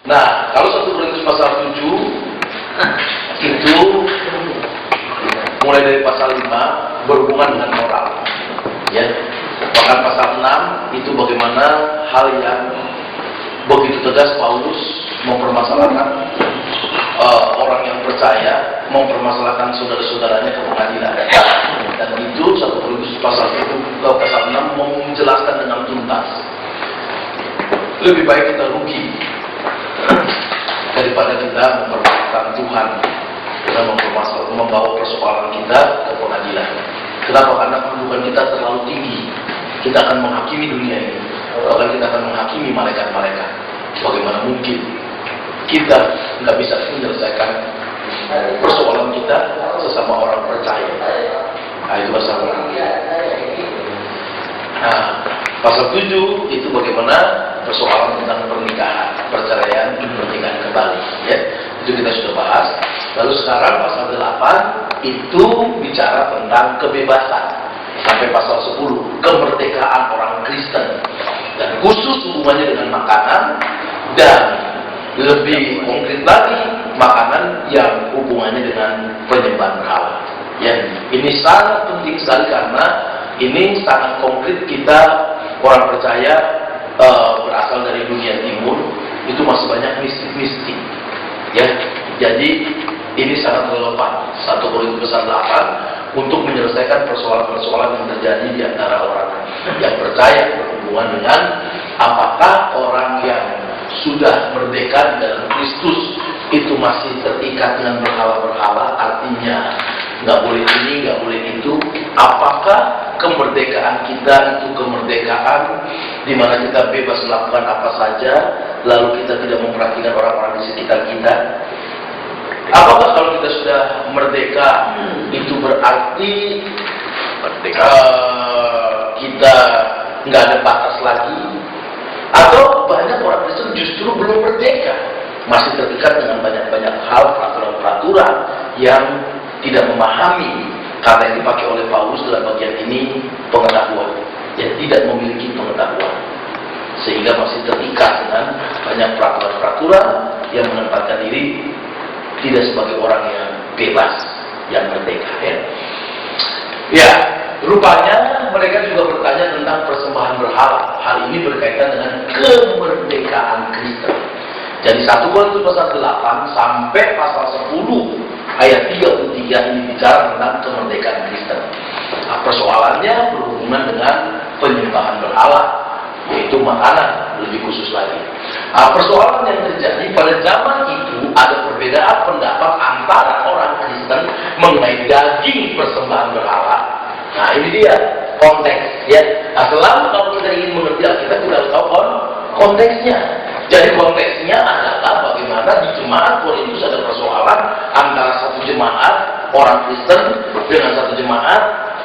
Nah, kalau 1 Korintus pasal 7 itu mulai dari pasal 5 berhubungan dengan moral, ya. Bahkan pasal 6 itu bagaimana hal yang begitu tegas Paulus mempermasalahkan orang yang percaya, mempermasalahkan saudara-saudaranya ke pengadilan. Dan itu 1 Korintus pasal 6 menjelaskan dengan tuntas. Lebih baik kita rugi daripada kita mempermasalahkan Tuhan dan membawa persoalan kita ke pengadilan. Kenapa? Karena kedudukan kita terlalu tinggi. Kita akan menghakimi dunia ini, bahkan kita akan menghakimi malaikat-malaikat. Bagaimana mungkin kita nggak bisa menyelesaikan persoalan kita sesama orang percaya? Nah, itu pasal berapa? Nah, pasal 7 itu bagaimana persoalan tentang pernikahan, perceraian, pernikahan kembali, ya. Itu kita sudah bahas. Lalu sekarang pasal 8 itu bicara tentang kebebasan. Sampai pasal 10, kemerdekaan orang Kristen. Dan khusus hubungannya dengan makanan, dan lebih konkret lagi, makanan yang hubungannya dengan penyembahan berhala. Ya, ini sangat penting sekali karena ini sangat konkret. Kita orang percaya berasal dari dunia timur, itu masih banyak mistik-mistik. Ya, jadi ini sangat relevan 1 Korintus pasal 8 untuk menyelesaikan persoalan-persoalan yang terjadi di antara orang yang percaya berhubungan dengan apakah orang yang sudah merdeka dalam Kristus itu masih terikat dengan berhala-berhala, artinya nggak boleh ini, nggak boleh itu. Apakah kemerdekaan kita itu kemerdekaan di mana kita bebas melakukan apa saja, lalu kita tidak memperhatikan orang-orang di sekitar kita? Apakah kalau kita sudah merdeka itu berarti kita nggak ada batas lagi? Atau banyak orang Kristen justru belum merdeka, masih terikat dengan banyak-banyak hal, peraturan-peraturan yang tidak memahami, karena yang dipakai oleh Paulus dalam bagian ini pengetahuan, yang tidak memiliki pengetahuan, sehingga masih terikat dengan banyak peraturan-peraturan yang menempatkan diri tidak sebagai orang yang bebas, yang merdeka. Ya, rupanya mereka juga bertanya tentang persembahan berhala. Hal ini berkaitan dengan kemerdekaan Kristen. Jadi 1 Korintus pasal 8 sampai pasal 10 ayat 33 ini bicara tentang kemerdekaan Kristen. Nah, persoalannya berhubungan dengan penyembahan berhala, yaitu makanan lebih khusus lagi. Nah, persoalan yang terjadi pada zaman itu ada perbedaan pendapat antara orang Kristen mengenai daging persembahan berhala. Nah, ini dia konteks, ya. Nah, selalu kalau kita ingin mengerti Alkitab, kita harus tahu konteksnya. Jadi konteksnya adalah bagaimana di jemaat Korintus ada persoalan antara satu jemaat orang Kristen dengan satu jemaat,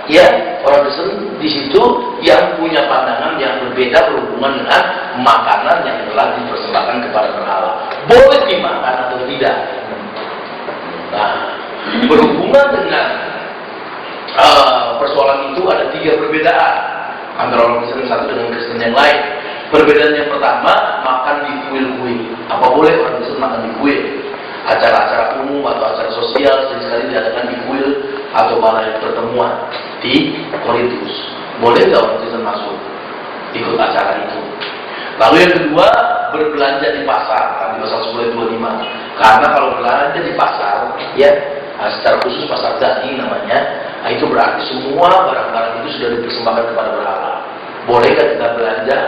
ya, orang Kristen di situ yang punya pandangan yang berbeda berhubungan dengan makanan yang telah dipersembahkan kepada berhala. Boleh dimakan atau tidak? Nah, berhubungan dengan persoalan itu ada 3 perbedaan antara orang Kristen satu dengan Kristen yang lain. Perbedaan yang pertama, makan di kuil-kuil. Apa boleh orang Kristen makan di kuil? Acara-acara umum atau acara sosial seringkali diadakan di kuil atau balai pertemuan di Korintus. Boleh nggak orang Kristen masuk ikut acara itu? Lalu yang kedua, berbelanja di pasar. Di pasal 10:25. Karena kalau belanja di pasar, ya, secara khusus pasar daging namanya, nah itu berarti semua barang-barang itu sudah dipersembahkan kepada berhala. Bolehkah kita belanja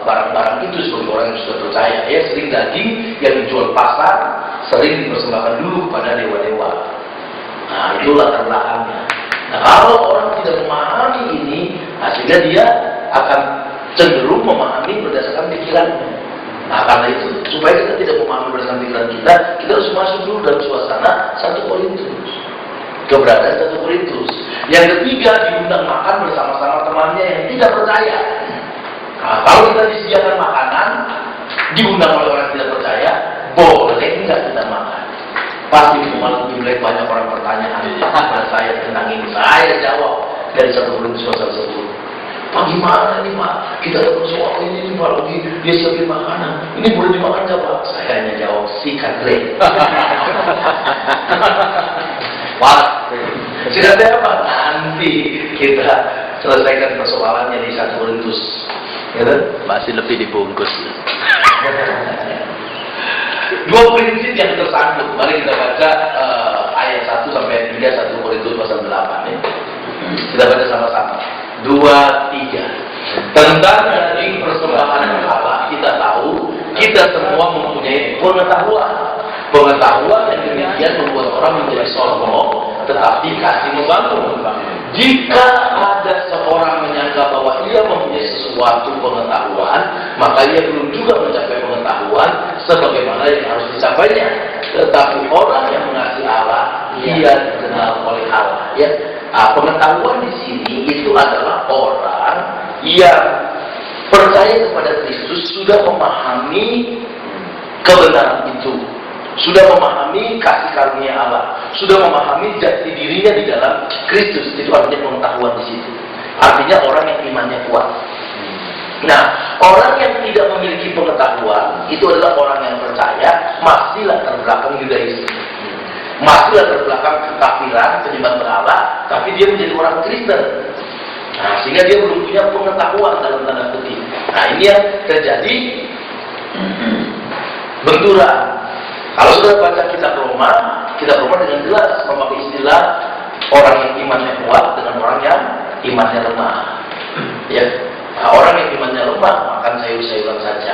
barang-barang itu sebagai orang yang sudah percaya? Ya, sering daging yang dijual pasar sering dipersembahkan dulu kepada dewa-dewa. Nah, itu latar belakangnya. Nah, kalau orang tidak memahami ini, sehingga dia akan cenderung memahami berdasarkan pikirannya. Nah, karena itu, supaya kita tidak memahami berdasarkan pikiran kita harus masuk dulu dalam suasana 1 Korintus. Keberadaan 1 Korintus. Yang ketiga, diundang makan bersama-sama temannya yang tidak percaya. Nah, kalau kita disediakan makanan, diundang oleh orang yang tidak percaya, boleh nggak kita makan? Pasti malam Imlek banyak orang pertanyaan kepada saya tentang ini. Saya jawab dari 1 Korintus pasal 10. Pak gimana nih Pak? Kita ada persoalan ini Pak, lagi dia siapin makanan. Ini boleh dimakan nggak Pak? Saya hanya jawab sikat Dre. Pak, sikat Dre apa? Nanti kita selesaikan persoalannya di 1 Korintus. Gitu? Masih lebih dibungkus. 2 prinsip yang tersangkut. Mari kita baca ayat 1 sampai 3 1 Korintus pasal 8 ya. Kita baca sama-sama. 2, 3. Tentang daging persembahan Allah kita tahu, kita semua mempunyai pengetahuan. Pengetahuan yang demikian membuat orang menjadi sombong, tetapi kasih membangun. Jika ada seorang menyangka bahwa ia mempunyai sesuatu pengetahuan, maka ia belum juga mencapai pengetahuan sebagaimana yang harus dicapainya. Tetapi orang yang mengasihi Allah, ia dikenal oleh Allah. Ya, pengetahuan di sini itu adalah orang yang percaya kepada Kristus, sudah memahami kebenaran itu, sudah memahami kasih karunia Allah, sudah memahami jati dirinya di dalam Kristus. Itu artinya pengetahuan di situ. Artinya orang yang imannya kuat. Nah, orang yang tidak memiliki pengetahuan itu adalah orang yang percaya masih latar belakang Yudaisme, masih latar belakang kekafiran, penyembah berhala, tapi dia menjadi orang Kristen. Nah, sehingga dia belum punya pengetahuan dalam tanda kutip. Nah, ini yang terjadi benturan. Kalau sudah baca kitab Roma dengan jelas memakai istilah orang yang imannya kuat dengan orang yang imannya lemah. Ya, nah, orang yang imannya lemah makan sayur-sayuran saja.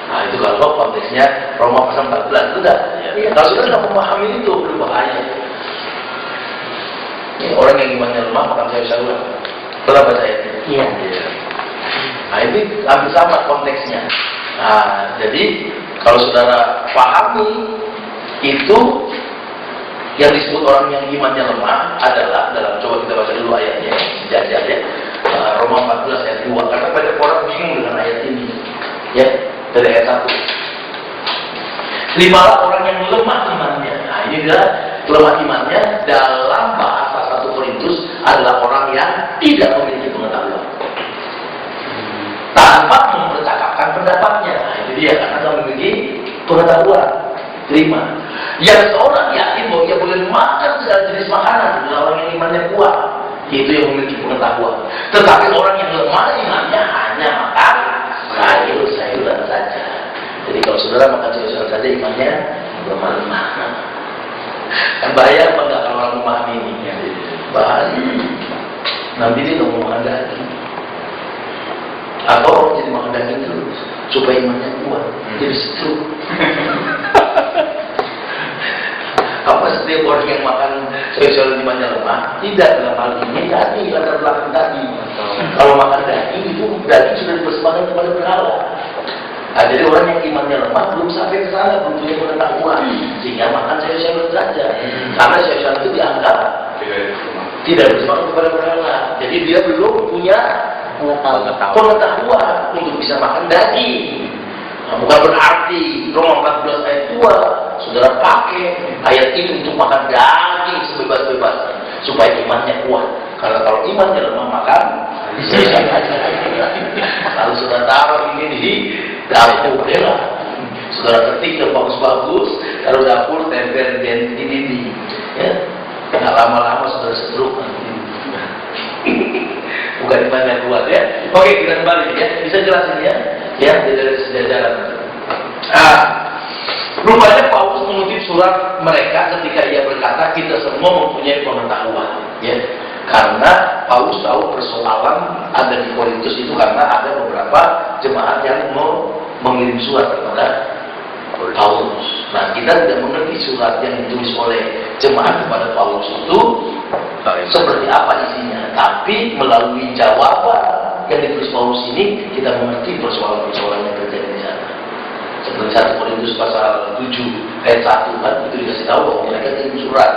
Nah, itu kalau konteksnya Roma pasal 14 sudah. Ya, kalau sudah tidak memahami itu berbahaya. Ya, orang yang imannya lemah makan sayur-sayuran. Pernah baca itu? Iya. Nah, ini hampir sama konteksnya. Nah, jadi kalau saudara pahami itu, yang disebut orang yang imannya lemah adalah dalam, coba kita baca dulu ayatnya, sejajar ya, Roma 14 ayat 2, karena banyak orang bingung dengan ayat ini ya, dari ayat 1. Terimalah orang yang lemah imannya. Nah, ini adalah lemah imannya dalam bahasa 1 Korintus adalah orang yang tidak memiliki pengetahuan, tanpa mempercakapkan pendapatnya. Nah, itu dia, karena tidak memiliki pengetahuan. Terima. Yang seorang yakin bahwa ia boleh makan segala jenis makanan adalah orang yang imannya kuat, itu yang memiliki pengetahuan. Tetapi orang yang lemah imannya hanya makan sayur-sayuran saja. Jadi kalau saudara makan sayur-sayuran saja, imannya lemah. Kan bahaya apa enggak kalau orang memahami ini? Bahaya. Nanti dia nggak mau makan daging. Atau orang jadi makan daging terus supaya imannya kuat, jadi stroke. Apa setiap orang yang makan sayur-sayuran imannya lemah? Tidak, dalam hal ini tadi latar belakang tadi. Kalau makan daging itu daging sudah dipersembahkan kepada berhala. Nah, jadi orang yang imannya lemah belum sampai ke sana, belum punya pengetahuan, sehingga makan sayur-sayuran saja. Karena sayur-sayuran itu dianggap tidak bersembahkan kepada berhala. Jadi dia belum punya pengetahuan untuk bisa makan daging. Nah, bukan berarti Roma 14 ayat 2 saudara pakai ayat ini untuk makan daging sebebas-bebasnya supaya imannya kuat. Karena kalau imannya lemah makan lalu saudara taruh ini di dapur ya, saudara ketik yang bagus-bagus, taruh dapur tempel di dinding ya. Nah, lama-lama saudara setruk. Bukan imannya kuat ya. Oke, kita kembali ya. Bisa jelasin ya? Ya, dari sejajaran. Rupanya Paulus mengutip surat mereka ketika ia berkata kita semua mempunyai pengetahuan ya. Karena Paulus tahu persoalan ada di Korintus itu karena ada beberapa jemaat yang mau mengirim surat kepada Paulus. Nah, kita tidak mengerti surat yang ditulis oleh jemaat kepada Paulus itu seperti apa isinya, tapi melalui jawaban yang ditulis Paulus ini kita mengerti persoalan-persoalan yang terjadi di sana. Seperti 1 Korintus pasal 7 ayat 1 kan, itu dikasih tahu bahwa mereka kirim surat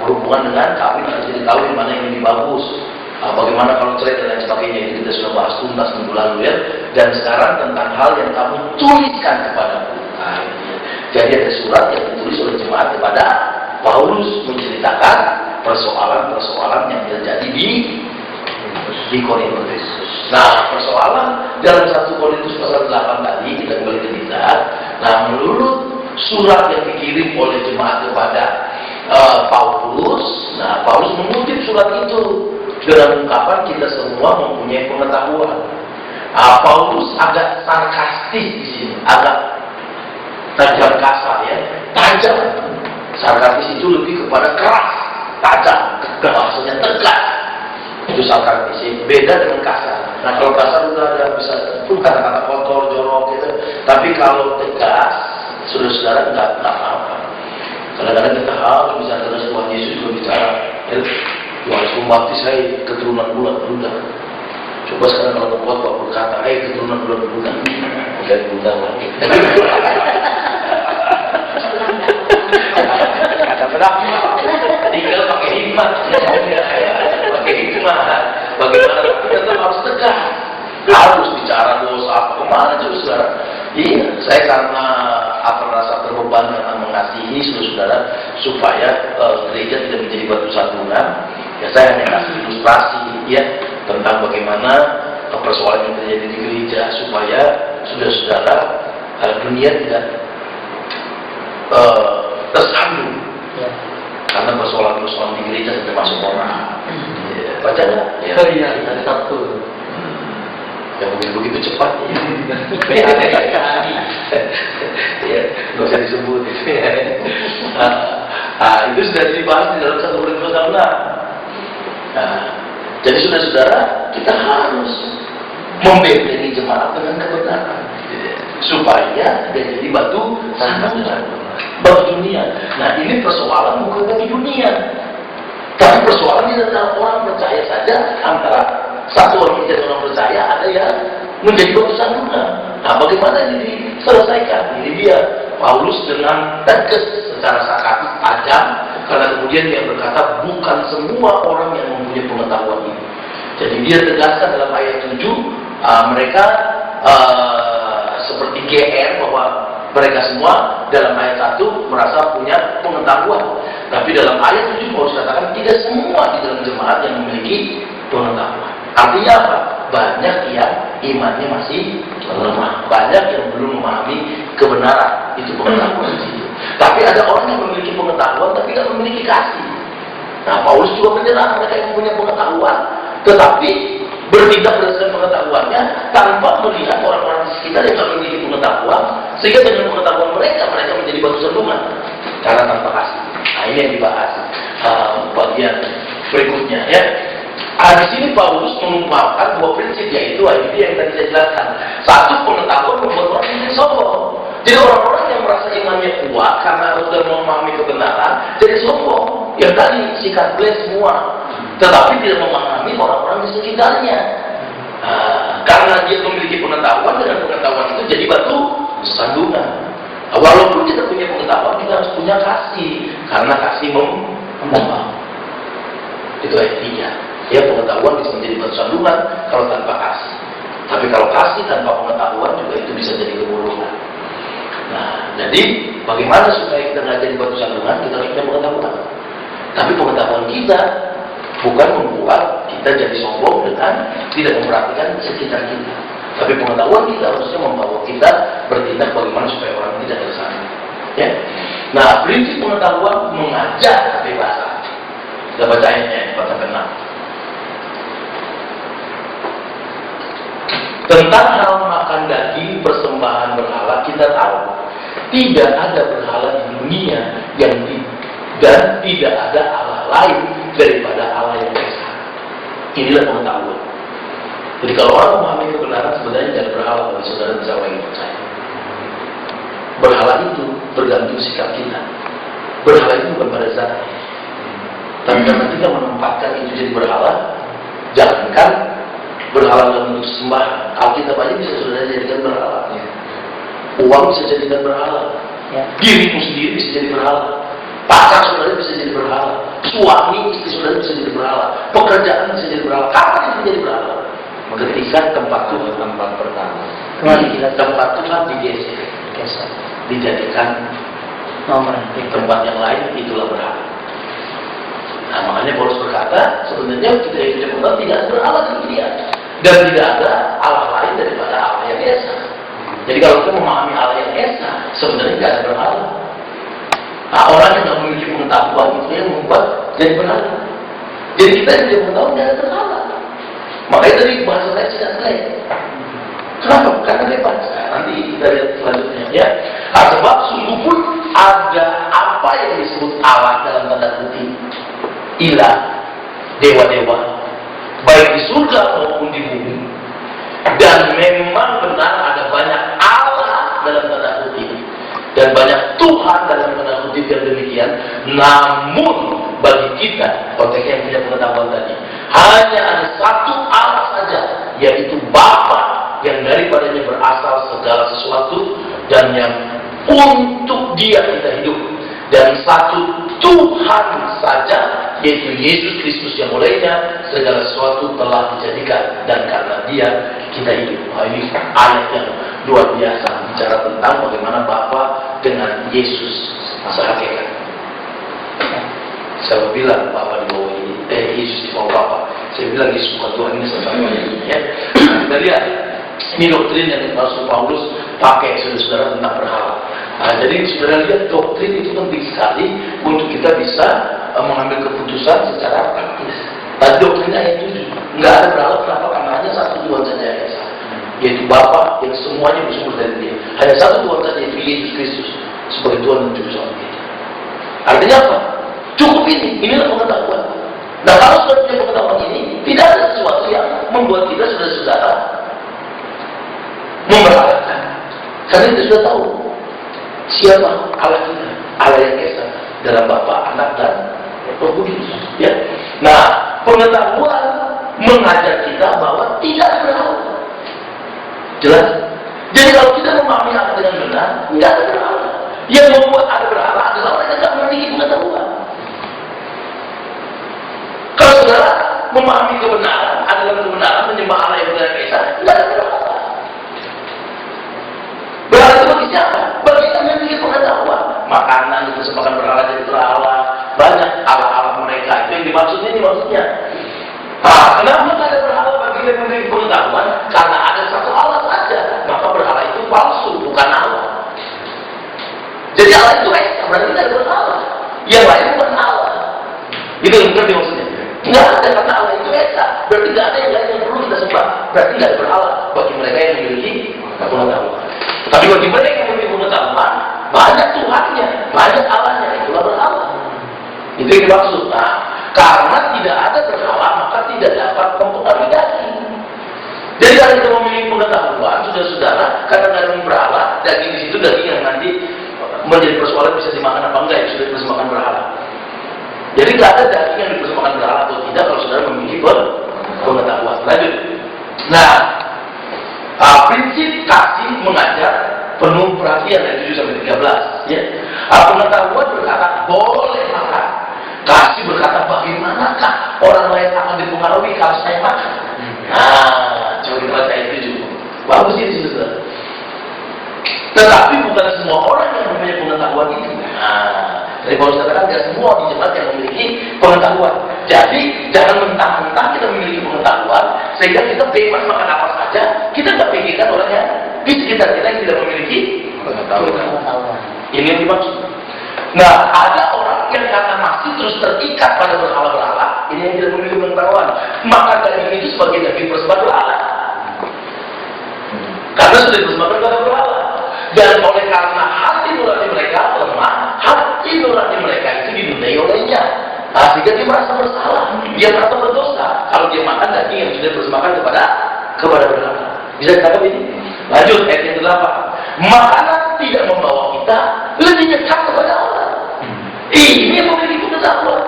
berhubungan dengan kawin, harus diketahui mana yang lebih bagus, bagaimana kalau cerai dan lain sebagainya. Itu kita sudah bahas tuntas minggu lalu ya. Dan sekarang tentang hal yang kamu tuliskan kepadaku. Nah, jadi ada surat yang ditulis oleh jemaat kepada Paulus menceritakan persoalan-persoalan yang terjadi di di Korintus. Nah, persoalan dalam 1 Korintus pasal 8 tadi, kita kembali ke kita. Nah, menurut surat yang dikirim oleh jemaat kepada Paulus, nah Paulus mengutip surat itu dengan ungkapan kita semua mempunyai pengetahuan. Paulus agak sarkastis di sini, agak tajam kasar ya, tajam. Sarkastis itu lebih kepada keras, tajam, maksudnya tegas. Itu sarkastis, beda dengan kasar. Nah kalau kasar udah ada bisa pun kata-kata kotor, jorok gitu. Tapi kalau tegas, saudara-saudara nggak apa-apa. Kadang-kadang kita harus bisa terus Tuhan Yesus juga bicara. Yohanes Pembaptis, saya keturunan bulan Buddha. Coba sekarang kalau membuat Bapak berkata, keturunan bulan Buddha, dari Buddha lagi. Kata berapa? Tinggal pakai hikmat. Pakai hikmat. Bagaimana kita harus tegas. Harus bicara dosa apa kemana juga saudara. Iya, saya karena merasa terbeban karena mengasihi saudara supaya gereja tidak menjadi batu sandungan. Ya saya hanya kasih ilustrasi ya tentang bagaimana persoalan yang terjadi di gereja supaya saudara-saudara dunia tidak tersandung ya. Karena persoalan di gereja termasuk orang. Ya, baca nggak? Ya, ada satu. Ya begitu cepat ya. Ya, nggak usah disebut. Itu sudah dibahas di dalam 1 Korintus 16. Jadi saudara-saudara, kita harus membentengi jemaat dengan kebenaran, supaya dia jadi batu sandungan bagi dunia. Nah ini persoalan bukan bagi dunia, tapi persoalan di dalam orang percaya saja. Antara satu orang menjadi orang percaya, ada yang menjadi batu sandungan. Nah bagaimana ini diselesaikan? Ini dia Paulus dengan tegas secara sarkastis tajam, karena kemudian dia berkata bukan semua orang yang mempunyai pengetahuan ini. Jadi dia tegaskan dalam ayat 7 mereka seperti GR bahwa mereka semua dalam ayat 1 merasa punya pengetahuan. Tapi dalam ayat 7 Paulus katakan tidak semua di dalam jemaat yang memiliki pengetahuan. Artinya apa? Banyak yang imannya masih lemah, banyak yang belum memahami kebenaran, itu pengetahuan itu. Tapi ada orang yang memiliki pengetahuan tapi tidak memiliki kasih. Nah Paulus juga menyerang mereka yang punya pengetahuan, tetapi bertindak berdasarkan pengetahuannya tanpa melihat orang-orang di sekitar yang tidak memiliki pengetahuan, sehingga dengan pengetahuan mereka menjadi batu sandungan karena tanpa kasih. Nah ini yang dibahas bagian berikutnya ya. Di sini Paulus mengumpulkan 2 prinsip, yaitu ini yang tadi saya jelaskan. Satu, pengetahuan membuat orang menjadi sombong. Jadi orang-orang yang merasa imannya kuat karena sudah memahami kebenaran jadi sombong. Yang tadi sikat belas semua, tetapi tidak memahami orang-orang di sekitarnya. Karena dia memiliki pengetahuan, dengan pengetahuan itu jadi batu sandungan. Walaupun kita punya pengetahuan, kita harus punya kasih, karena kasih membangun. Itu ayat 3. Ya, pengetahuan bisa menjadi batu sandungan kalau tanpa kasih. Tapi kalau kasih tanpa pengetahuan juga itu bisa jadi kebodohan. Nah, jadi bagaimana supaya kita nggak jadi batu sandungan? Kita harus punya pengetahuan. Tapi pengetahuan kita bukan membuat kita jadi sombong dengan tidak memperhatikan sekitar kita. Tapi pengetahuan kita harusnya membawa kita bertindak bagaimana supaya orang tidak tersandung. Ya. Nah, prinsip pengetahuan mengajar kebebasan. Kita baca ayatnya 4-6. Tentang hal makan daging persembahan berhala, kita tahu tidak ada berhala di dunia dan tidak ada Allah lain daripada Allah yang esa. Inilah pengetahuan. Jadi kalau orang memahami kebenaran, sebenarnya tidak ada berhala bagi saudara bisa lagi percaya. Berhala itu bergantung sikap kita. Berhala itu bukan pada zatnya. Tapi karena kita menempatkan itu jadi berhala, jangankan berhala dalam bentuk sembahan. Alkitab aja bisa saudara jadikan berhala. Uang bisa jadikan berhala. Dirimu sendiri bisa jadi berhala. Pacar saudara bisa jadi berhala. Suami istri saudara bisa jadi berhala. Pekerjaan bisa jadi berhala. Kapan itu menjadi berhala? Ketika tempat Tuhan, tempat pertama. Tempat Tuhan digeser, dijadikan nomor tempat yang lain, itulah berhala. Nah makanya Paulus berkata berkata, sebenarnya kita yang punya pengetahuan tidak ada berhala di dia. Dan tidak ada Allah lain daripada Allah yang Esa. Jadi kalau kita memahami Allah yang Esa, sebenarnya tidak ada berhala. Nah, orang yang tidak memiliki pengetahuan itu yang membuat jadi berhala. Jadi kita yang punya pengetahuan tidak ada berhala. Makanya tadi bahasa saya tidak baik. Kenapa? Karena bebas. Nah, nanti kita lihat selanjutnya ya. Nah, sebab sungguh pun ada apa yang disebut Allah dalam tanda kutip ilah, dewa-dewa, baik di surga maupun di bumi. Dan memang benar ada banyak Allah dalam tanda kutip dan banyak Tuhan dalam tanda kutip yang demikian. Namun bagi kita, konteksnya yang punya pengetahuan tadi, hanya ada satu Allah saja, yaitu Bapa, yang daripadanya berasal segala sesuatu dan yang untuk Dia kita hidup, dan satu Tuhan saja, yaitu Yesus Kristus yang olehnya segala sesuatu telah dijadikan, dan karena Dia kita hidup. Nah, ini ayat yang luar biasa bicara tentang bagaimana Bapa dengan Yesus masa hakikat. Saya bilang Bapa di bawah ini, Yesus di bawah Bapa. Saya bilang Yesus bukan Tuhan, ini sesuatu ya. Kita lihat ini doktrin yang Rasul Paulus pakai saudara-saudara tentang berhala. Nah, jadi saudara lihat doktrin itu penting sekali untuk kita bisa mengambil keputusan secara praktis. Tadi doktrinnya itu nggak ada berhala, kenapa? Karena hanya satu Tuhan saja yang esa, yaitu Bapa yang semuanya bersumber dari Dia. Hanya satu Tuhan saja, yaitu Yesus Kristus sebagai Tuhan dan Juru Selamat kita. Artinya apa? Cukup inilah pengetahuan. Nah, kalau sudah punya pengetahuan ini, tidak ada sesuatu yang membuat kita saudara-saudara memberhalakan. Karena kita sudah tahu siapa Allah kita, Allah yang esa dalam Bapa, Anak dan Roh Kudus. Ya. Nah, pengetahuan mengajar kita bahwa tidak ada berhala. Jelas? Jadi kalau kita memahami Allah dengan benar, tidak ada berhala. Yang membuat ada berhala adalah orang yang tidak memiliki pengetahuan. Kalau saudara memahami kebenaran, adalah kebenaran menyembah Allah yang benar esa, tidak ada berhala. Berhala itu bagi siapa? Bagi yang memiliki pengetahuan. Makanan dipersembahkan berhala jadi berhala. Banyak Allah-Allah mereka. Itu yang dimaksudnya. Nah, kenapa ada berhala bagi yang memiliki pengetahuan? Karena ada satu Allah saja. Maka berhala itu palsu, bukan Allah. Jadi Allah itu berarti tidak ada berhala. Yang lain bukan Allah. Itu yang ngerti maksudnya. Tidak ada, karena Allah itu esa. Berarti tidak ada yang lain yang perlu kita sembah. Berarti tidak ada berhala bagi mereka yang memiliki pengetahuan. Tapi bagi mereka yang memiliki pengetahuan, banyak Tuhannya, banyak Allahnya, itulah berhala. Itu yang dimaksud. Nah, karena tidak ada berhala, maka tidak dapat mempengaruhi daging. Jadi kalau kita memiliki pengetahuan, saudara-saudara, karena daging berhala, daging di situ daging yang nanti menjadi persoalan bisa dimakan apa enggak, yang sudah dipersembahkan berhala. Jadi tidak ada daging yang dipersembahkan berhala atau tidak kalau saudara memiliki pengetahuan. Lanjut. Nah, prinsip kasih mengajar penuh perhatian dari 7 sampai 13. Ya. Pengetahuan berkata boleh makan. Kasih berkata bagaimanakah orang lain akan dipengaruhi kalau saya makan. Nah, coba kita baca itu juga. Bagus itu saudara. Tetapi bukan semua orang yang mempunyai pengetahuan itu. Nah, dari bawah katakan tidak semua di jemaat yang memiliki pengetahuan. Jadi jangan mentang-mentang kita memiliki pengetahuan sehingga kita bebas makan apa saja. Kita tidak pikirkan orang yang di sekitar kita yang tidak memiliki pengetahuan. Ini yang dimaksud. Nah, ada orang yang karena masih terus terikat pada berhala-berhala, ini yang tidak memiliki pengetahuan. Maka daging itu sebagai daging persembahan berhala. Karena sudah dipersembahkan kepada berhala. Dan oleh karena hati nurani mereka lemah, hati nurani mereka itu dinodai olehnya. Nah, sehingga dia merasa bersalah, dia merasa berdosa kalau dia makan daging yang sudah dipersembahkan kepada berhala. Bisa ditangkap ini? Lanjut ayat yang ke-8. Makanan tidak membawa kita lebih dekat kepada Allah. Ini yang memiliki pengetahuan.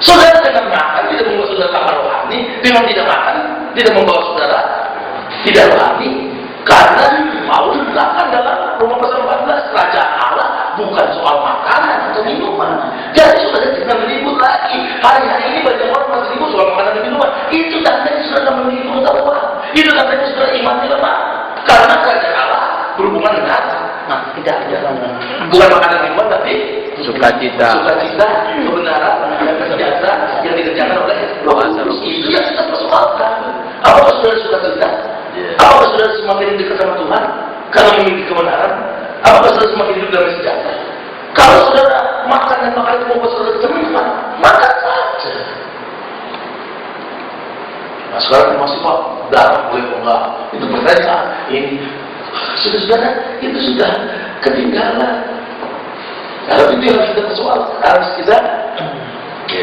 Saudara dengan makan tidak membawa saudara tambah rohani, dengan tidak makan tidak membawa saudara tidak rohani. Karena Paulus mengatakan dalam Roma pasal 14, kerajaan Allah bukan soal makanan atau minuman. Jadi saudara tidak meribut lagi. Hari-hari ini banyak orang masih ribut soal makanan dan minuman. Itu tandanya saudara memiliki pengetahuan. Itu tandanya saudara iman lemah. Karena kerajaan Allah berhubungan dengan tidak. Bukan makanan minuman, tapi sukacita, kebenaran, kerja yang dikerjakan oleh Roh Kudus. Itu yang kita persoalkan. Apakah saudara sukacita? Apakah saudara semakin dekat sama Tuhan karena memiliki kebenaran? Apakah saudara semakin hidup dalam sejahtera? Kalau saudara makan dan makan itu membuat saudara ketemuan, makan saja. Nah sekarang masih Pak, darah boleh enggak? Itu pertanyaan. Ini saudara, itu sudah ketinggalan. Kalau itu yang harus kita persoalkan, harus kita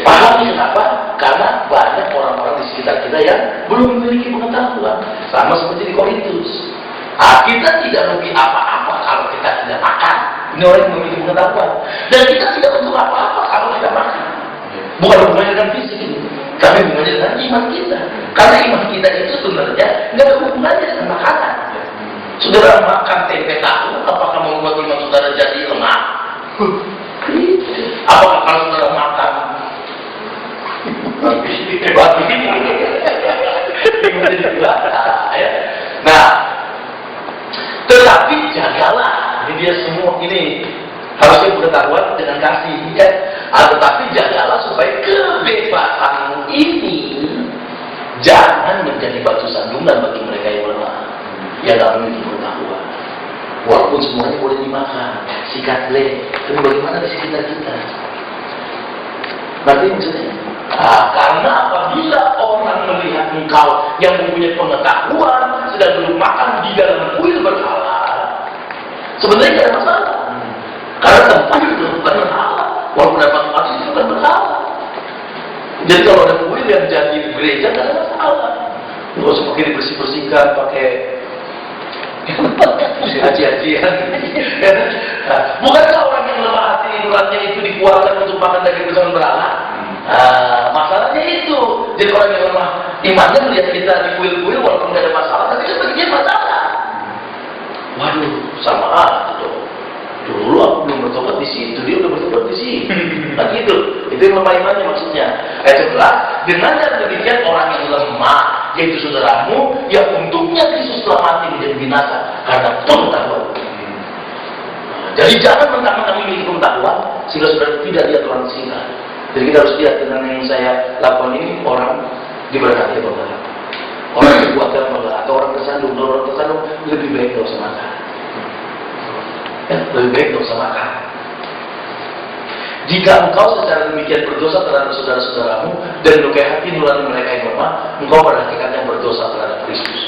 pahami kenapa? Karena banyak orang-orang di sekitar kita yang belum memiliki pengetahuan. Sama seperti di Korintus. Kita tidak rugi apa-apa kalau kita tidak makan. Ini orang yang memiliki pengetahuan. Dan kita tidak untuk apa-apa kalau kita makan. Bukan hubungannya dengan fisik ini, tapi hubungannya dengan iman kita. Karena iman kita itu sebenarnya nggak ada hubungannya dengan makanan. Saudara makan tempe tahu, apakah membuat iman saudara jadi lemah? Apakah kalau saudara makan nah, tetapi jagalah, ini dia semua ini harusnya pengetahuan dengan kasih ya. Tetapi jagalah supaya kebebasanmu ini jangan menjadi batu sandungan bagi mereka yang lemah, yang tidak memiliki pengetahuan. Walaupun semuanya boleh dimakan, sikat le, tapi bagaimana di sekitar kita? Berarti maksudnya, karena apabila orang melihat engkau yang mempunyai pengetahuan sedang belum makan di dalam kuil berhala, sebenarnya tidak ada masalah. Karena tempat itu bukan berhala, walaupun dapat tempat itu bukan berhala. Jadi kalau ada kuil yang jadi gereja tidak ada masalah. Nggak usah pakai dibersih-bersihkan, pakai haji-hajian. Bukankah orang yang lemah hati nuraninya itu dikeluarkan untuk makan daging bersama berhala? Masalahnya itu. Jadi orang yang lemah imannya melihat kita di kuil-kuil walaupun tidak ada masalah, tapi kan bagi dia masalah. Waduh, sama aja dong. Dulu aku belum bertobat di situ, dia udah bertobat di sini. Nah gitu, itu yang lemah imannya maksudnya. Jelas, dengan cara demikian orang yang lemah, yaitu saudaramu, yang untuknya Kristus telah mati menjadi binasa karena pengetahuan. Jadi jangan mentang-mentang memiliki pengetahuan sehingga saudara tidak lihat orang sekitar. Jadi kita harus lihat dengan yang saya lakukan ini, orang diberkati atau enggak. Orang dibuatkan atau enggak, atau orang tersandung. Kalau orang tersandung lebih baik tidak usah makan. Lebih baik tidak usah makan. Jika engkau secara demikian berdosa terhadap saudara-saudaramu dan melukai hati nurani mereka yang lemah, engkau pada hakikatnya berdosa terhadap Kristus.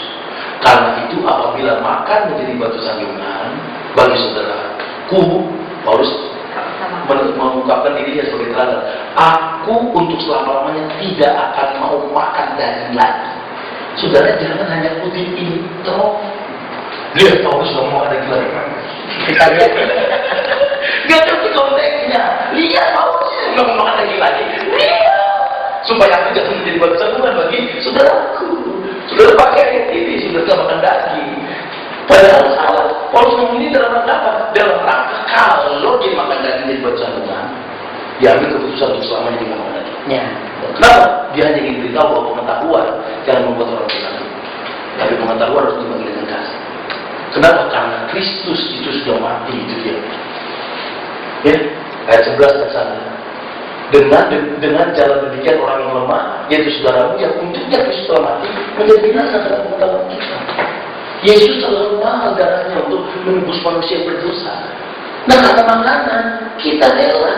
Karena itu apabila makan menjadi batu sandungan bagi saudaraku, Paulus mengungkapkan dirinya sebagai teladan. Aku untuk selama-lamanya tidak akan mau makan daging lagi. Saudara jangan hanya kutip intro. Lihat Paulus sudah mau makan daging lagi. Kita lihat. Gak ngerti konteksnya. Lihat Paulus nggak mau makan daging lagi. Lihat. Supaya aku jangan menjadi batu sandungan bagi saudaraku. Saudara pakai ayat ini, saudara makan daging. Padahal salah. Paulus ngomong ini dalam rangka apa? Dalam rangka kalau dia makan daging jadi batu sandungan, dia ambil keputusan untuk selamanya dia makan dagingnya. Kenapa? Dia hanya ingin beritahu bahwa pengetahuan jangan membuat orang tersandung. Tapi pengetahuan harus dibagi dengan kasih. Kenapa? Karena Kristus itu sudah mati, itu dia. Ya, ayat 11 tersana. Dengan jalan demikian orang yang lemah, yaitu saudaramu yang untuknya Kristus telah mati menjadi binasa karena pengetahuan kita. Yesus terlalu mahal darahnya untuk menembus manusia yang berdosa. Nah karena makanan kita rela.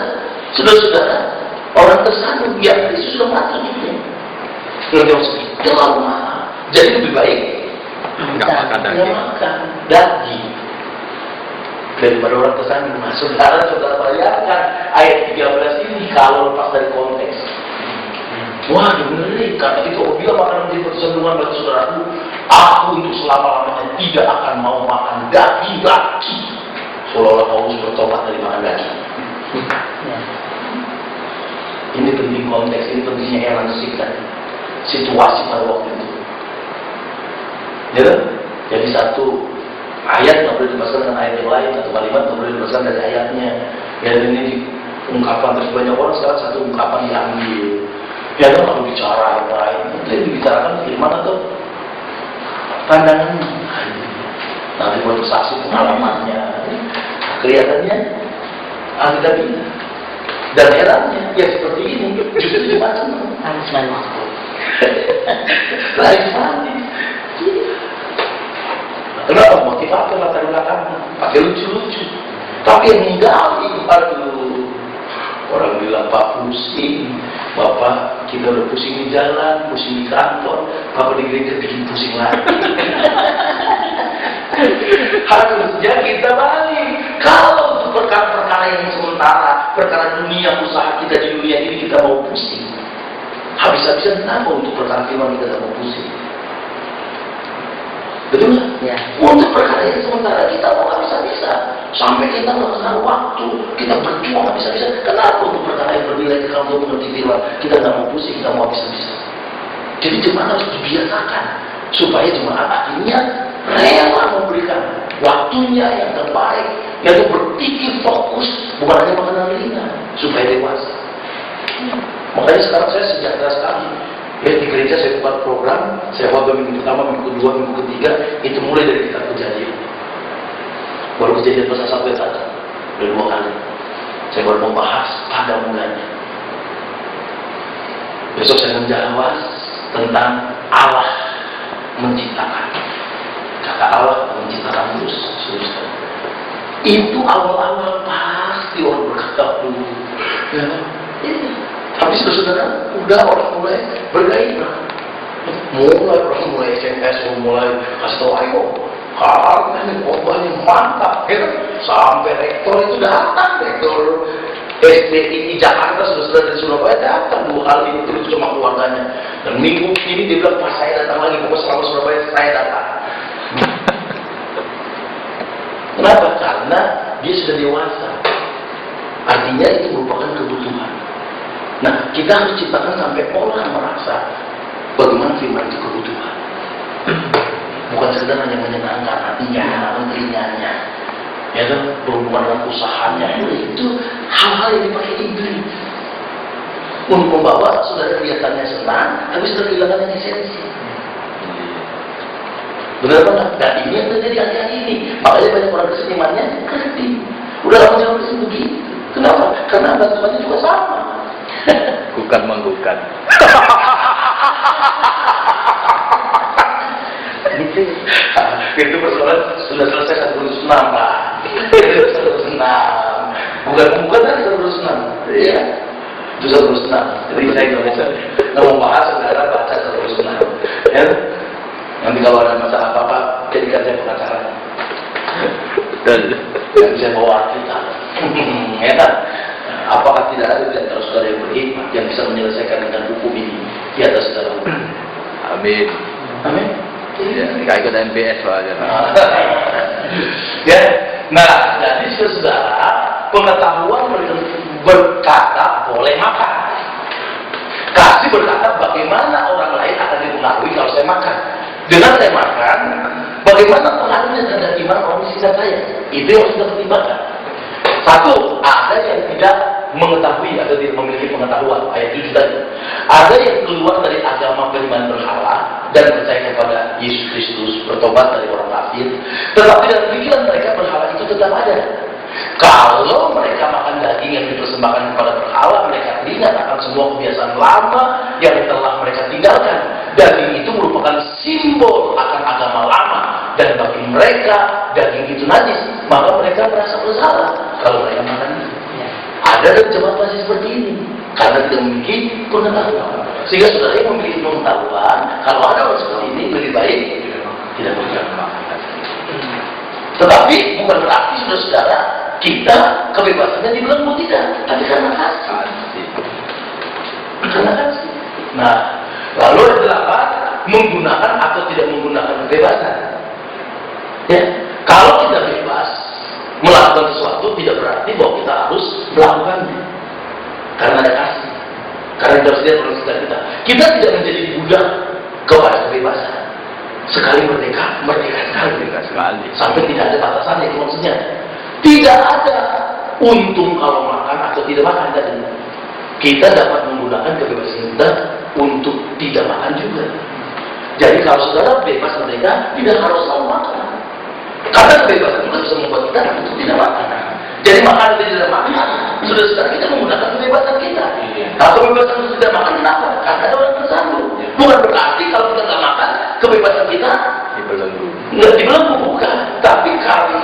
Saudara-saudara, orang tersandung yang Yesus sudah mati gitu. Terlalu mahal. Jadi lebih baik nggak makan daging daripada orang tersandung. Nah saudara bayangkan ayat 13 ini kalau lepas dari konteks. Wah, bener karena itu bila makanan menjadi batu sandungan bagi saudaraku, aku untuk selama-lamanya tidak akan mau makan daging lagi. Seolah-olah Paulus bertobat dari makan daging. Ini penting konteks, ini pentingnya emansipkan situasi pada waktu itu. Ya, jadi satu ayat nggak boleh dibahaskan dengan ayat yang lain, satu kalimat nggak boleh dibahaskan dari ayatnya. Ya, dan ini ungkapan terus banyak orang sekarang satu ungkapan diambil. Ya, kalau bicara yang lain, itu dibicarakan firman atau pandangannya. Nanti buat saksi pengalamannya. kelihatannya tidak bisa. Dan herannya, ya seperti ini, justru cuma senang. Harus manis. Lain manis. Kenapa? Motivator latar belakangnya, pakai lucu-lucu. Tapi yang menggali, aduh, orang bilang Pak pusing, Bapak kita udah pusing di jalan, pusing di kantor, Bapak di gereja bikin pusing lagi. Harusnya kita balik. Kalau untuk perkara-perkara yang sementara, perkara dunia, usaha kita di dunia ini kita mau pusing, habis-habisan kenapa untuk perkara firman kita mau pusing? Betul nggak? Ya. Untuk perkara yang sementara kita mau habis-habisan, sampai kita melakukan waktu, kita berjuang habis-habisan. Kenapa untuk perkara yang bernilai kalau untuk mengerti firman kita nggak mau pusing, kita mau habis-habisan? Jadi jemaat harus dibiasakan supaya jemaat akhirnya rela memberikan waktunya yang terbaik, yaitu berpikir fokus, bukan hanya mengenal ringan, supaya dewasa. Makanya sekarang saya sejahtera sekali. Ya, di gereja saya buat program, saya buat minggu pertama, minggu kedua, minggu ketiga, itu mulai dari kitab Kejadian. Baru Kejadian pasal 1 ayat 1, udah 2 kali. Saya baru membahas pada mulanya. Besok saya menjawab tentang Allah menciptakan. Kata Allah menciptakan terus. Itu awal-awal pasti orang berkata dulu. Ya, tapi saudara, udah orang mulai bergairah. Mulai SMS, mulai kasih tahu, ayo, karena ini khotbahnya mantap, ya kan? Sampai rektor itu datang, rektor SDI Jakarta, saudara dari Surabaya datang 2 kali terus sama keluarganya. Dan minggu ini dia bilang, pas saya datang lagi, pokoknya selama Surabaya saya datang. Kenapa? Karena dia sudah dewasa. Artinya itu merupakan kebutuhan. Nah, kita harus ciptakan sampai orang merasa bagaimana firman itu kebutuhan. Bukan sekedar hanya menyenangkan hatinya, menyenangkan telinganya, ya kan, berhubungan dengan usahanya. Itu hal-hal yang dipakai iblis untuk membawa saudara kelihatannya senang, tapi sudah kehilangan yang esensi. Benar banget. Dan ini yang terjadi akhir-akhir ini. Makanya banyak orang kesenimannya kritik. Udah lama jangan kritik begitu. Kenapa? Karena batuannya juga sama. Bukan menggugat. Itu persoalan sudah selesai 106 Pak. 106. Bukan kan 106. Iya. Itu 106. Jadi saya nggak mau bahas, saudara baca 106. Ya. Nanti kalau ada masalah apa-apa, jadikan saya pengacara. Yang bisa bawa kita. Ya kan? Apakah tidak ada di antara saudara yang berhikmat yang bisa menyelesaikan dengan hukum ini di atas segala hukum? Amin. Amin. Ya, nggak ikut MBS soalnya. Ya, nah, jadi saudara, pengetahuan berkata boleh makan. Kasih berkata bagaimana orang lain akan dipengaruhi kalau saya makan. Dengan saya makan, bagaimana pengaruhnya terhadap iman orang di sekitar saya? Itu yang sudah pertimbangkan. Satu, ada yang tidak mengetahui atau tidak memiliki pengetahuan, ayat 7 tadi. Ada yang keluar dari agama penyembahan berhala dan percaya kepada Yesus Kristus, bertobat dari orang kafir, tetapi dalam pikiran mereka berhala itu tetap ada. Kalau mereka makan daging yang dipersembahkan kepada berhala, mereka ingat akan semua kebiasaan lama yang telah mereka tinggalkan. Daging itu merupakan simbol akan agama lama, dan bagi mereka daging itu najis, maka mereka merasa bersalah kalau mereka makan itu. Ada dari jemaat masih seperti ini karena tidak memiliki pengetahuan. Sehingga saudara yang memiliki pengetahuan, kalau ada orang seperti ini lebih baik tidak berjamaah. Tetapi bukan berarti saudara kita kebebasannya dibelenggu, tidak, tapi karena kasih. Karena kasih. Nah, lalu ada 8, menggunakan atau tidak menggunakan kebebasan. Ya, kalau kita bebas melakukan sesuatu tidak berarti bahwa kita harus melakukannya. Karena ada kasih. Karena kita harus lihat proses kita. Kita tidak menjadi budak kepada kebebasan. Sekali merdeka, merdeka sekali. Sampai tidak ada batasannya, itu maksudnya. Tidak ada untung kalau makan atau tidak makan tadi. Kita dapat menggunakan kebebasan kita untuk tidak makan juga. Jadi kalau saudara bebas merdeka, tidak harus selalu makan. Karena kebebasan itu bisa membuat kita untuk tidak makan. Jadi makan atau tidak makan, saudara-saudara kita menggunakan kebebasan kita. Kalau kebebasan itu tidak makan, kenapa? Karena ada orang tersandung. Bukan berarti kalau kita tidak makan, kebebasan kita nggak dibelenggu, bukan. Tapi karena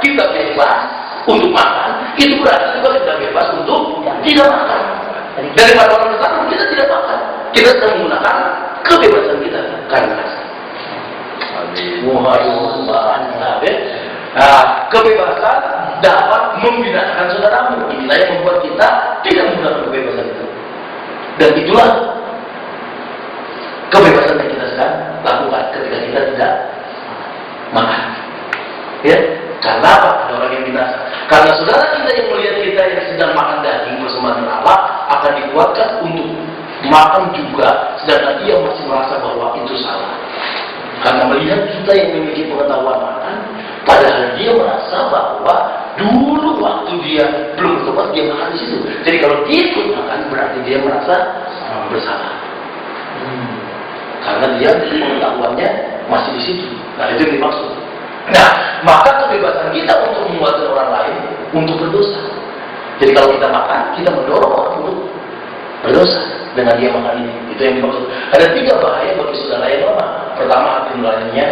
kita bebas untuk makan, itu berarti juga kita bebas untuk tidak makan. Daripada orang tersandung, kita tidak makan. Kita sedang menggunakan kebebasan kita karena kasih. Kebebasan dapat membinasakan saudaramu. Inilah yang membuat kita tidak menggunakan kebebasan itu. Dan itulah kebebasan yang kita sedang lakukan ketika kita tidak makan. Ya, karena apa? Ada orang yang binasa. Karena saudara kita yang melihat kita yang sedang makan daging bersama dengan Allah akan dikuatkan untuk makan juga, sedangkan dia masih merasa bahwa itu salah. Karena melihat kita yang memiliki pengetahuan makan, padahal dia merasa bahwa dulu waktu dia belum bertobat dia makan di situ. Jadi kalau dia ikut makan berarti dia merasa bersalah. Karena dia pengetahuannya masih di situ. Nah itu yang dimaksud. Nah maka kebebasan kita untuk menguatkan orang lain untuk berdosa. Jadi kalau kita makan, kita mendorong orang untuk berdosa dengan dia makan ini. Itu yang dimaksud. Ada 3 bahaya bagi saudara yang lemah. Pertama, hati nuraninya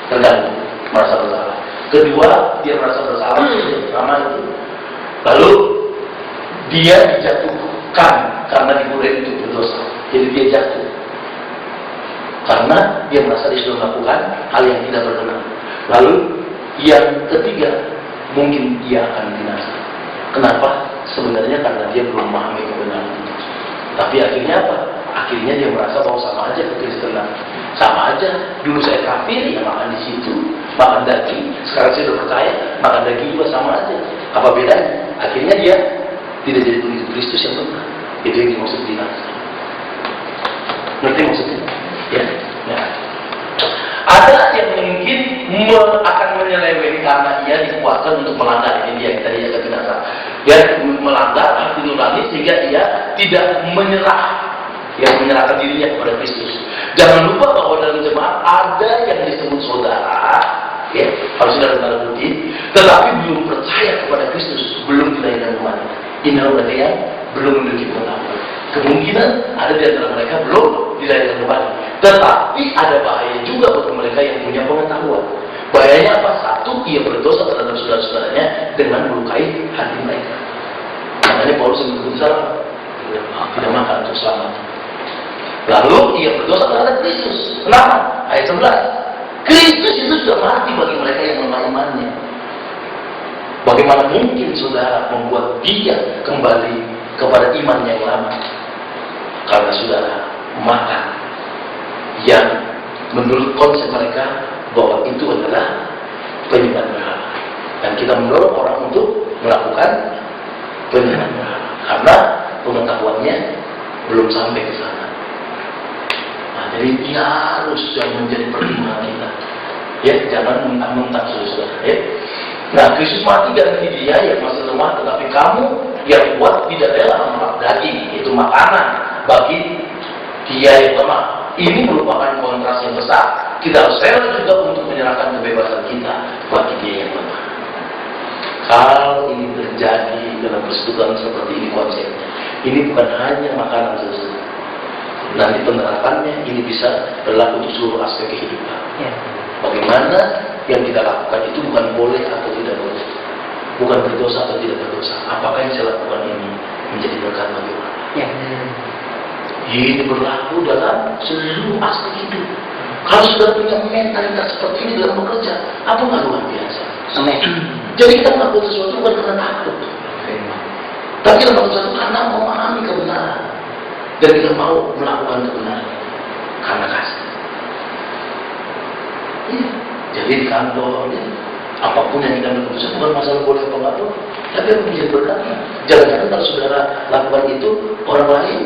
terganggu, merasa bersalah. Kedua, dia merasa bersalah. Pertama itu. Lalu dia dijatuhkan karena digodain untuk berdosa. Jadi dia jatuh karena dia merasa dia sudah melakukan hal yang tidak berkenan. Lalu yang ketiga, mungkin dia akan binasa. Kenapa? Sebenarnya karena dia belum memahami kebenaran itu. Tapi akhirnya apa? Akhirnya dia merasa bahwa sama aja kekristenan. Sama aja, dulu saya kafir, ya makan di situ, makan daging. Sekarang saya sudah percaya, makan daging juga sama aja. Apa bedanya? Akhirnya dia tidak jadi pengikut Kristus yang benar. Itu yang dimaksud binasa. Ngerti maksudnya? Ya. Nah. Ada yang mungkin akan menyeleweng karena ia dikuatkan untuk melanggar. Ini dia yang tadi saya binasa. Dia melanggar hati nurani sehingga ia tidak menyerahkan dirinya kepada Kristus. Jangan lupa bahwa dalam jemaat ada yang disebut saudara, ya, harus saudara tanda kutip, tetapi belum percaya kepada Kristus, belum dilahirkan kembali. Inilah berarti yang belum memiliki pengetahuan. Kemungkinan ada di antara mereka belum dilahirkan kembali. Tetapi ada bahaya juga bagi mereka yang punya pengetahuan. Bahayanya apa? Satu, ia berdosa terhadap saudara-saudaranya dengan melukai hati mereka. Makanya Paulus menyebut salah, tidak makan untuk selamat. Lalu ia berdosa terhadap Kristus. Kenapa? Ayat 11. Kristus itu sudah mati bagi mereka yang lemah imannya. Bagaimana mungkin saudara membuat dia kembali kepada iman yang lama? Karena saudara makan yang menurut konsep mereka bahwa itu adalah penyembahan berhala. Dan kita mendorong orang untuk melakukan penyembahan berhala karena pengetahuannya belum sampai ke sana. Nah, jadi dia harus yang menjadi pertimbangan kita. Ya, jangan mentang-mentang saudara. Ya. Nah, Kristus mati ganti dia yang masih lemah, tetapi kamu yang kuat tidak rela memakan daging, itu makanan bagi dia yang lemah. Ini merupakan kontras yang besar. Kita harus rela juga untuk menyerahkan kebebasan kita bagi dia yang lemah. Kalau ini terjadi dalam persetujuan seperti ini konsepnya, ini bukan hanya makanan saja. Nanti penerapannya ini bisa berlaku untuk seluruh aspek kehidupan. Bagaimana yang kita lakukan itu bukan boleh atau tidak boleh, bukan berdosa atau tidak berdosa. Apakah yang saya lakukan ini menjadi berkat bagi orang? Ini berlaku dalam seluruh aspek hidup. Kalau sudah punya mentalitas seperti ini dalam bekerja, apakah luar biasa? Jadi kita melakukan sesuatu bukan karena takut, tapi kita melakukan sesuatu karena memahami kebenaran dan kita mau melakukan kebenaran karena kasih. Jadi di kantor, apapun yang kita lakukan bukan masalah boleh apa enggak, tapi harus bisa berkat. Jangan-jangan kalau saudara lakukan itu orang lain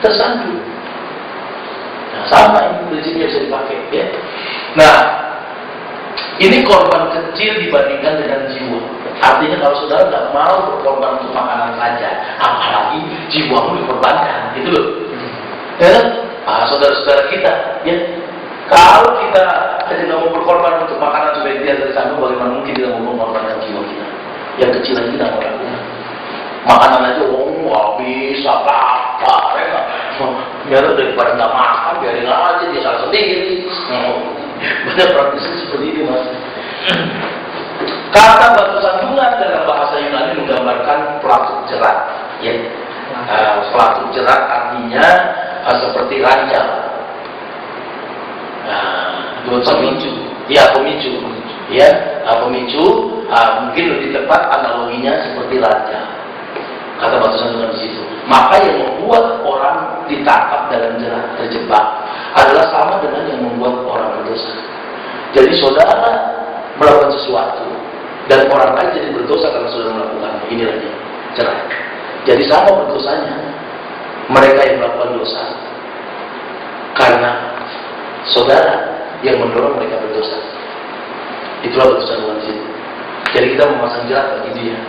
tersandung. Nah, sama ini prinsipnya bisa dipakai, ya. Nah, ini korban kecil dibandingkan dengan jiwa. Artinya kalau saudara tidak mau berkorban untuk makanan saja, apalagi jiwamu dikorbankan, gitu loh. Ya, saudara-saudara kita, ya. Kalau kita tidak mau berkorban untuk makanan supaya dia tersandung, bagaimana mungkin kita mau mengorbankan jiwa kita? yang kecil lagi tidak melakukan. Makanan aja, wah bisa lapar, ya. Biar daripada nggak makan, biarin aja dia salah sendiri. Banyak praktisi seperti ini, Mas. Kata batu sandungan dalam bahasa Yunani menggambarkan pelatuk jerat. Ya. Pelatuk jerat artinya seperti ranjang. Pemicu. Ya, pemicu. Ya, pemicu. Mungkin lebih tepat analoginya seperti ranjang. Kata batu sandungan di situ. Maka yang membuat orang ditangkap dalam jerat, terjebak, adalah sama dengan yang membuat orang berdosa. Jadi saudara melakukan sesuatu dan orang lain jadi berdosa karena sudah melakukan ini lagi jerat. Jadi sama berdosanya mereka yang melakukan dosa karena saudara yang mendorong mereka berdosa. Itulah batu sandungan di situ. Jadi kita memasang jerat bagi dia.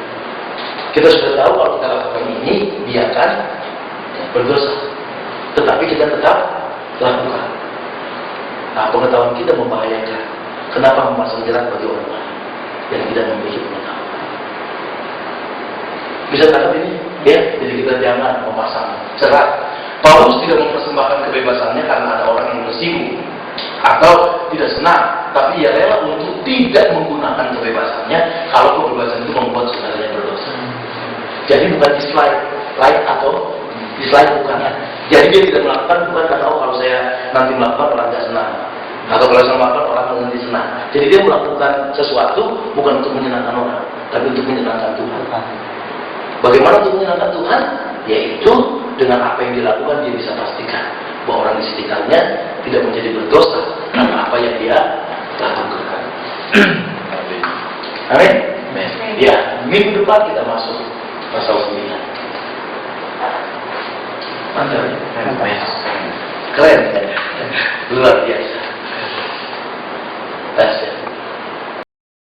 Kita sudah tahu kalau kita lakukan ini, dia akan berdosa. Tetapi kita tetap lakukan. Nah, pengetahuan kita membahayakan. Kenapa memasang jerat bagi orang lain yang tidak memiliki pengetahuan? Bisa tangkap ini? Ya, jadi kita jangan memasang jerat. Paulus tidak mempersembahkan kebebasannya karena ada orang yang tersinggung atau tidak senang, tapi ia rela untuk tidak menggunakan kebebasannya kalau kebebasan itu membuat saudaranya berdosa. Jadi bukan dislike, like atau dislike bukan. Jadi dia tidak melakukan bukan karena kalau saya nanti melakukan orang tidak senang, atau kalau saya melakukan orang nanti senang. Jadi dia melakukan sesuatu bukan untuk menyenangkan orang, tapi untuk menyenangkan Tuhan. Bagaimana untuk menyenangkan Tuhan? Yaitu dengan apa yang dilakukan dia bisa pastikan bahwa orang di sekitarnya tidak menjadi berdosa karena apa yang dia lakukan. Amin. Ya, minggu depan kita masuk pasal 9. Mantap ya? Keren kan? Luar biasa.